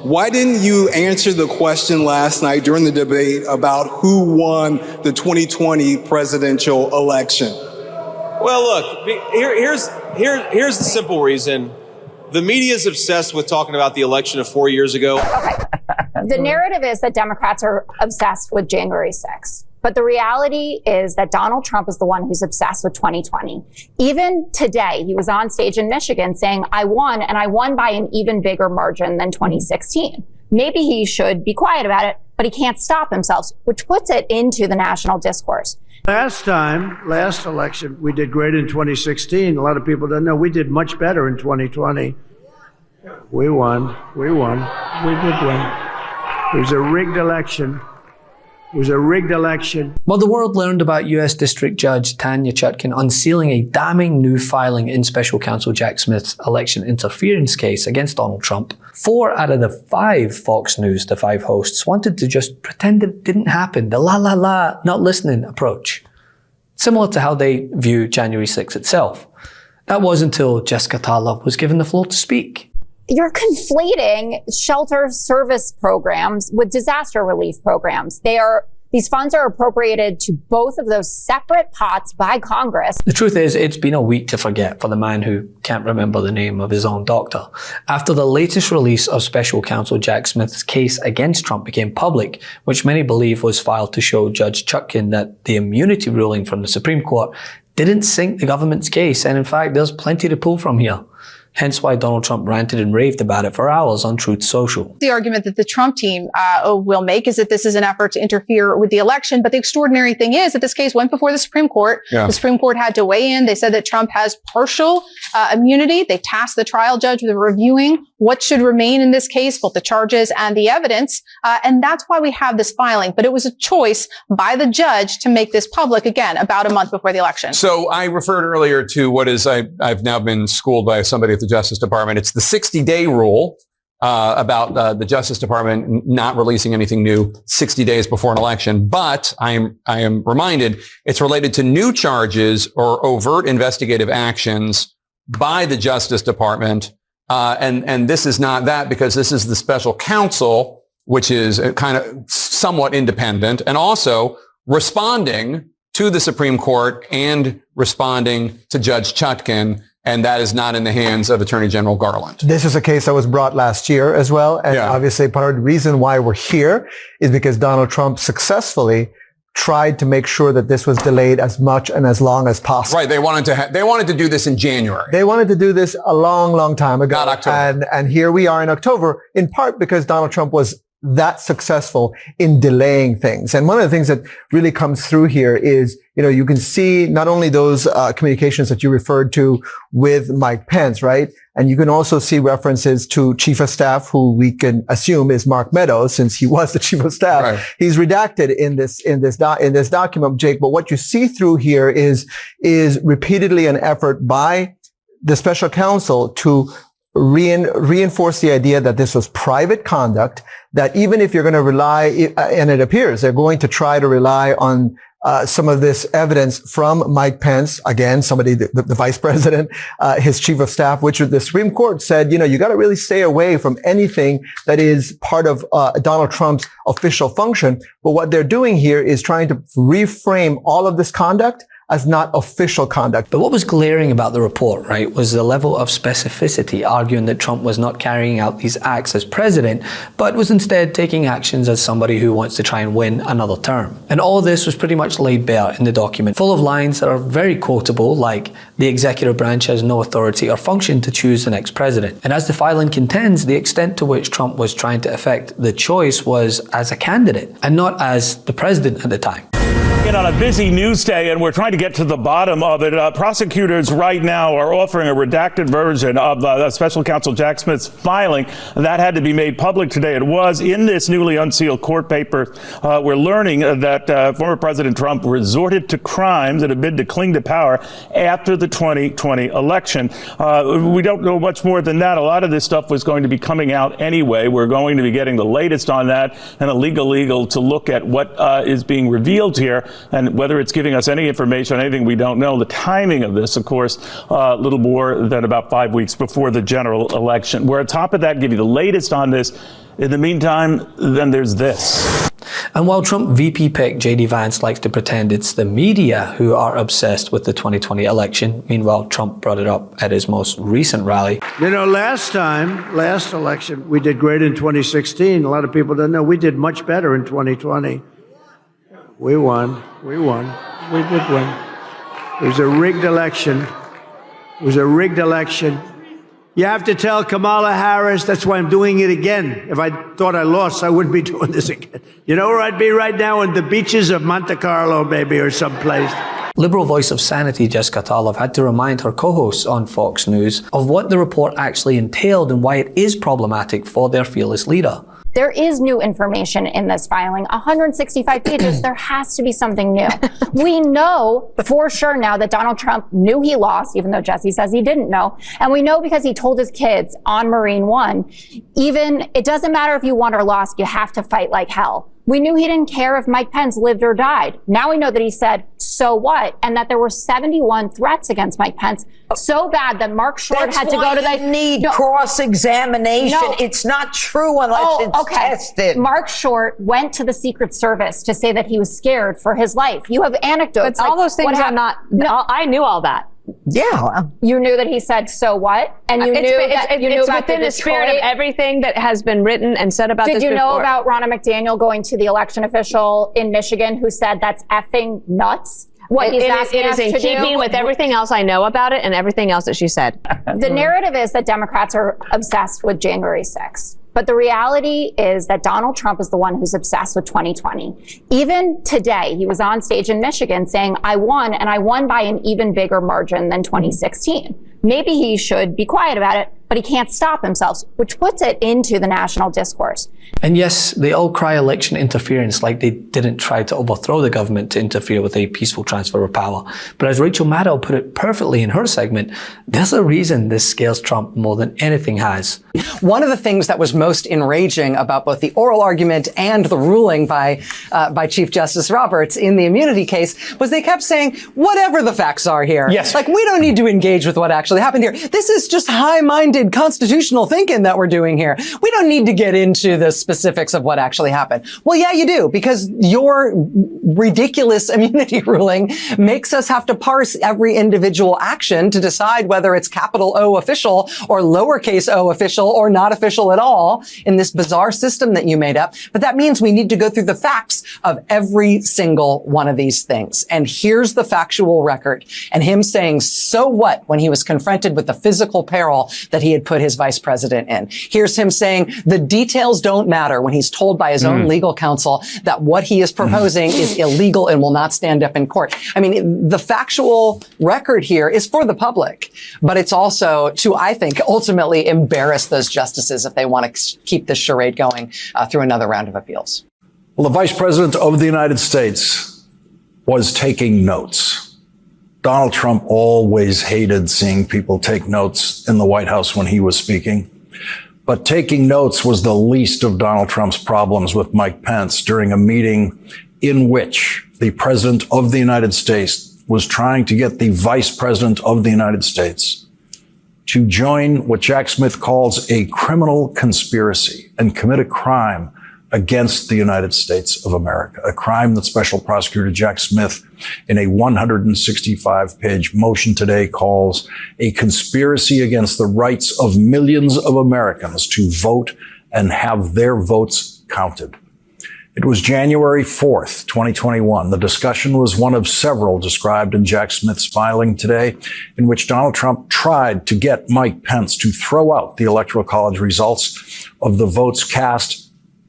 Why didn't you answer the question last night during the debate about who won the 2020 presidential election? Well, look, here's the simple reason. The media is obsessed with talking about the election of 4 years ago. Okay. The narrative is that Democrats are obsessed with January 6th. But the reality is that Donald Trump is the one who's obsessed with 2020. Even today, he was on stage in Michigan saying, I won, and I won by an even bigger margin than 2016. Maybe he should be quiet about it, but he can't stop himself, which puts it into the national discourse. Last election, we did great in 2016. A lot of people don't know we did much better in 2020. We won. We did win. It was a rigged election. Well, the world learned about US District Judge Tanya Chutkan unsealing a damning new filing in Special Counsel Jack Smith's election interference case against Donald Trump. 4 out of the 5 Fox News to 5 hosts wanted to just pretend it didn't happen, the la la la, not listening approach. Similar to how they view January 6th itself. That was until Jessica Tarlov was given the floor to speak. You're conflating shelter service programs with disaster relief programs. These funds are appropriated to both of those separate pots by Congress. The truth is, it's been a week to forget for the man who can't remember the name of his own doctor. After the latest release of Special Counsel Jack Smith's case against Trump became public, which many believe was filed to show Judge Chutkan that the immunity ruling from the Supreme Court didn't sink the government's case, and in fact, there's plenty to pull from here. Hence why Donald Trump ranted and raved about it for hours on Truth Social. The argument that the Trump team will make is that this is an effort to interfere with the election. But the extraordinary thing is that this case went before the Supreme Court. Yeah. The Supreme Court had to weigh in. They said that Trump has partial immunity. They tasked the trial judge with reviewing what should remain in this case, both the charges and the evidence. And that's why we have this filing. But it was a choice by the judge to make this public, again, about a month before the election. So I referred earlier to what is, I've now been schooled by somebody at the Justice Department. It's the 60-day rule about the Justice Department not releasing anything new 60 days before an election. But I am reminded it's related to new charges or overt investigative actions by the Justice Department. And this is not that, because this is the special counsel, which is kind of somewhat independent, and also responding to the Supreme Court and responding to Judge Chutkan. And that is not in the hands of Attorney General Garland. This is a case that was brought last year as well. And obviously part of the reason why we're here is because Donald Trump successfully tried to make sure that this was delayed as much and as long as possible. Right. They wanted to do this in January. They wanted to do this a long, long time ago. Not October. And here we are in October, in part because Donald Trump was that successful in delaying things. And one of the things that really comes through here is, you can see not only those communications that you referred to with Mike Pence, right? And you can also see references to Chief of Staff, who we can assume is Mark Meadows, since he was the Chief of Staff. Right. He's redacted in this document, Jake. But what you see through here is repeatedly an effort by the special counsel to reinforce the idea that this was private conduct, that even if you're going to rely, and it appears they're going to try to rely on some of this evidence from Mike Pence, again, somebody, the vice president, his chief of staff, which the Supreme Court said, you got to really stay away from anything that is part of Donald Trump's official function. But what they're doing here is trying to reframe all of this conduct as not official conduct. But what was glaring about the report, right, was the level of specificity, arguing that Trump was not carrying out these acts as president, but was instead taking actions as somebody who wants to try and win another term. And all this was pretty much laid bare in the document, full of lines that are very quotable, like the executive branch has no authority or function to choose the next president. And as the filing contends, the extent to which Trump was trying to effect the choice was as a candidate and not as the president at the time. On a busy news day, and we're trying to get to the bottom of it. Prosecutors right now are offering a redacted version of Special Counsel Jack Smith's filing. That had to be made public today. It was in this newly unsealed court paper. We're learning that former President Trump resorted to crimes in a bid to cling to power after the 2020 election. We don't know much more than that. A lot of this stuff was going to be coming out anyway. We're going to be getting the latest on that and a legal to look at what is being revealed here. And whether it's giving us any information, anything we don't know. The timing of this, of course, a little more than about 5 weeks before the general election. We're on top of that, give you the latest on this In the meantime, then there's this. And while Trump VP pick J.D. Vance likes to pretend it's the media who are obsessed with the 2020 election, meanwhile, Trump brought it up at his most recent rally. You know, last election, we did great in 2016. A lot of people don't know. We did much better in 2020. We won. We did win. It was a rigged election. You have to tell Kamala Harris, that's why I'm doing it again. If I thought I lost, I wouldn't be doing this again. You know where I'd be right now? On the beaches of Monte Carlo, maybe, or someplace. Liberal voice of sanity Jessica Tarlov had to remind her co-hosts on Fox News of what the report actually entailed and why it is problematic for their fearless leader. There is new information in this filing, 165 pages. There has to be something new. We know for sure now that Donald Trump knew he lost, even though Jesse says he didn't know. And we know because he told his kids on Marine One, it doesn't matter if you won or lost, you have to fight like hell. We knew he didn't care if Mike Pence lived or died. Now we know that he said, so what? And that there were 71 threats against Mike Pence. So bad that Mark Short had to go to the... need cross-examination. No. It's not true unless it's tested. Mark Short went to the Secret Service to say that he was scared for his life. You have anecdotes. But all those things are not... No, I knew all that. Yeah. You knew that he said, so what? And you knew that you knew it's about within the spirit of everything that has been written and said about this before. Did you know about Ronna McDaniel going to the election official in Michigan who said that's effing nuts? What he's asking us to do? It is in keeping with everything else I know about it and everything else that she said. The narrative is that Democrats are obsessed with January 6th. But the reality is that Donald Trump is the one who's obsessed with 2020. Even today, he was on stage in Michigan saying, I won, and I won by an even bigger margin than 2016. Maybe he should be quiet about it, but he can't stop himself, which puts it into the national discourse. And yes, they all cry election interference like they didn't try to overthrow the government to interfere with a peaceful transfer of power. But as Rachel Maddow put it perfectly in her segment, there's a reason this scares Trump more than anything has. One of the things that was most enraging about both the oral argument and the ruling by Chief Justice Roberts in the immunity case was they kept saying, whatever the facts are here. Yes. Like, we don't need to engage with what actually happened here. This is just high-minded constitutional thinking that we're doing here. We don't need to get into the specifics of what actually happened. Well, yeah, you do, because your ridiculous immunity ruling makes us have to parse every individual action to decide whether it's capital O official or lowercase o official or not official at all in this bizarre system that you made up. But that means we need to go through the facts of every single one of these things. And here's the factual record. And him saying, so what, when he was confronted with the physical peril that he had put his vice president in. Here's him saying the details don't matter when he's told by his own legal counsel that what he is proposing is illegal and will not stand up in court. I mean, the factual record here is for the public, but it's also to, I think, ultimately embarrass those justices if they want to keep this charade going through another round of appeals. Well, the Vice President of the United States was taking notes. Donald Trump always hated seeing people take notes in the White House when he was speaking. But taking notes was the least of Donald Trump's problems with Mike Pence during a meeting in which the President of the United States was trying to get the Vice President of the United States to join what Jack Smith calls a criminal conspiracy and commit a crime against the United States of America, a crime that Special Prosecutor Jack Smith in a 165-page motion today calls a conspiracy against the rights of millions of Americans to vote and have their votes counted. It was January 4th, 2021. The discussion was one of several described in Jack Smith's filing today, in which Donald Trump tried to get Mike Pence to throw out the Electoral College results of the votes cast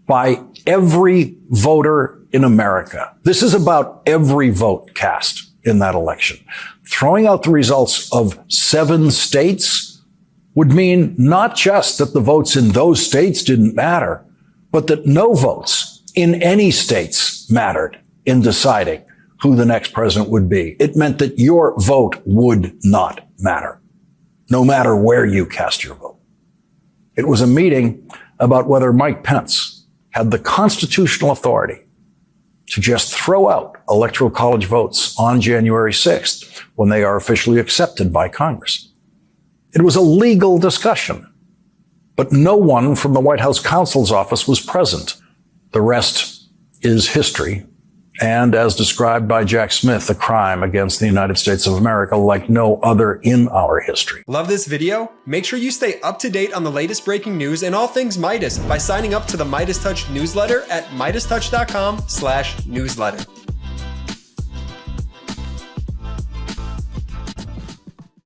by every voter in America. This is about every vote cast in that election. Throwing out the results of 7 states would mean not just that the votes in those states didn't matter, but that no votes in any states mattered in deciding who the next president would be. It meant that your vote would not matter, no matter where you cast your vote. It was a meeting about whether Mike Pence had the constitutional authority to just throw out Electoral College votes on January 6th when they are officially accepted by Congress. It was a legal discussion, but no one from the White House counsel's office was present. The rest is history. And as described by Jack Smith, a crime against the United States of America like no other in our history. Love this video? Make sure you stay up to date on the latest breaking news and all things Midas by signing up to the MeidasTouch newsletter at MeidasTouch.com/newsletter.